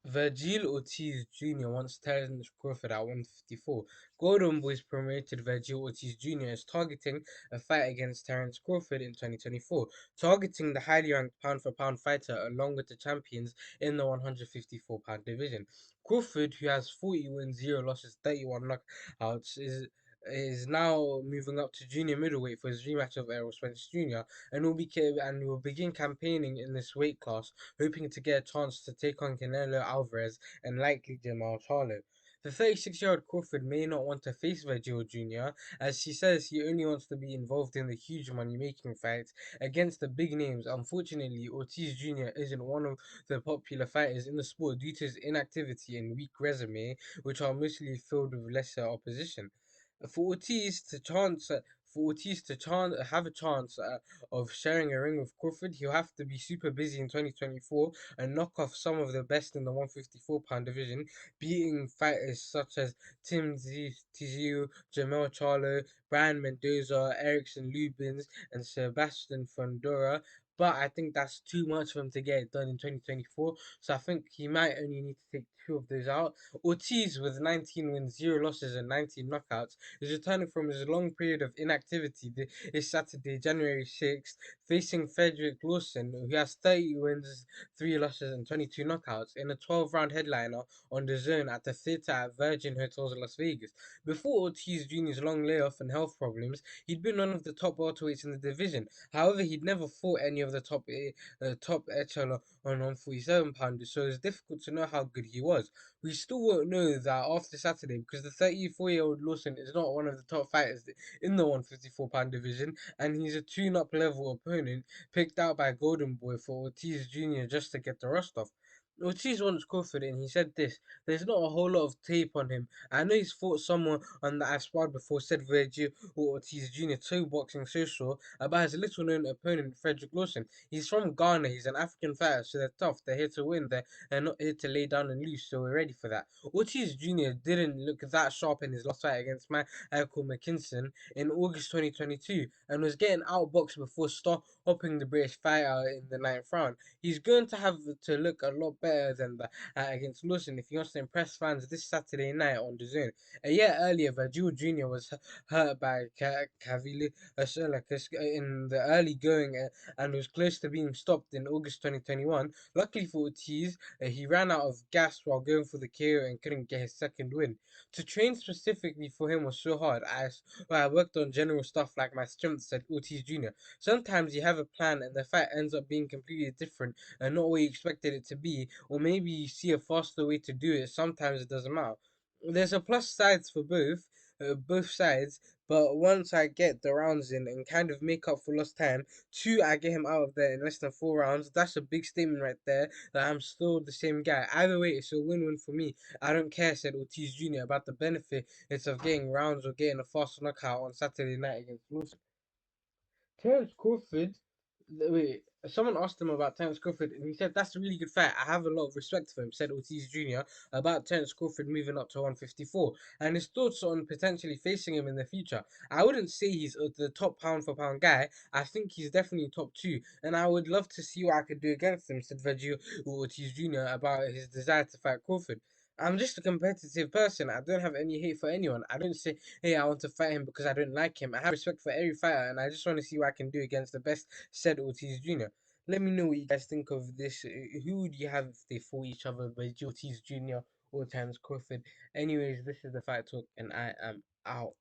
Vergil Ortiz Jr. wants Terence Crawford at 154. Golden Boys promoted Vergil Ortiz Jr. as targeting a fight against Terence Crawford in 2024, targeting the highly ranked pound for pound fighter along with the champions in the 154-pound division. Crawford, who has 40 wins, 0 losses, 31 knockouts, is now moving up to junior middleweight for his rematch of Errol Spence Jr. and will begin campaigning in this weight class, hoping to get a chance to take on Canelo Alvarez and likely Jamal Charlo. The 36-year-old Crawford may not want to face Vergil Jr., as he says he only wants to be involved in the huge money-making fights against the big names. Unfortunately, Ortiz Jr. isn't one of the popular fighters in the sport due to his inactivity and weak resume, which are mostly filled with lesser opposition. For Ortiz to chance, have a chance of sharing a ring with Crawford, he'll have to be super busy in 2024 and knock off some of the best in the 154-pound division, beating fighters such as Tizio, Jamel Charlo, Brian Mendoza, Erickson Lubins, and Sebastian Fondora. But I think that's too much for him to get it done in 2024. So I think he might only need to take two of those out. Ortiz, with 19 wins, 0 losses, and 19 knockouts, is returning from his long period of inactivity this Saturday, January 6th, facing Frederick Lawson, who has 30 wins, 3 losses, and 22 knockouts in a 12-round headliner on the zone at the theatre at Virgin Hotels Las Vegas. Before Ortiz Jr.'s long layoff and health problems, he'd been one of the top welterweights in the division. However, he'd never fought any of the top echelon on 147-pounders, so it's difficult to know how good he was. We still won't know that after Saturday because the 34-year-old Lawson is not one of the top fighters in the 154-pound division, and he's a tune-up level opponent picked out by Golden Boy for Ortiz Jr. just to get the rust off. Ortiz once Crawford and he said this: "There's not a whole lot of tape on him. I know he's fought someone on that I've sparred before," said Vergil Ortiz Jr. to Boxing Social about his little known opponent, Frederick Lawson. He's from Ghana, he's an African fighter, so they're tough, they're here to win, they're not here to lay down and lose, so we're ready for that. Ortiz Jr. didn't look that sharp in his last fight against Michael McKinson in August 2022 and was getting outboxed before stopping the British fighter in the ninth round. He's going to have to look a lot better than that against Lawson if he wants to impress fans this Saturday night on the zone. A year earlier, Vergil Jr. was hurt by Cavili in the early going and was close to being stopped in August 2021. Luckily for Ortiz, he ran out of gas while going for the KO and couldn't get his second win. To train specifically for him was so hard. I worked on general stuff like my strength, said Ortiz Jr. Sometimes you have a plan and the fight ends up being completely different and not what you expected it to be, or maybe you see a faster way to do it. Sometimes it doesn't matter. There's a plus sides for both sides, but once I get the rounds in and kind of make up for lost time, two, I get him out of there in less than 4 rounds. That's a big statement right there that I'm still the same guy. Either way, it's a win-win for me. I don't care, said Ortiz Jr. about the benefits of getting rounds or getting a fast knockout on Saturday night against Lawson. Terence Crawford, wait, someone asked him about Terence Crawford, and he said that's a really good fight. I have a lot of respect for him, said Ortiz Jr. about Terence Crawford moving up to 154 and his thoughts on potentially facing him in the future. I wouldn't say he's the top pound for pound guy. I think he's definitely top two, and I would love to see what I could do against him, said Vergil Ortiz Jr. about his desire to fight Crawford. I'm just a competitive person. I don't have any hate for anyone. I don't say, hey, I want to fight him because I don't like him. I have respect for every fighter and I just want to see what I can do against the best, said Ortiz Jr. Let me know what you guys think of this. Who would you have if they fought each other by Ortiz Jr. or Terence Crawford? Anyways, this is the Fight Talk and I am out.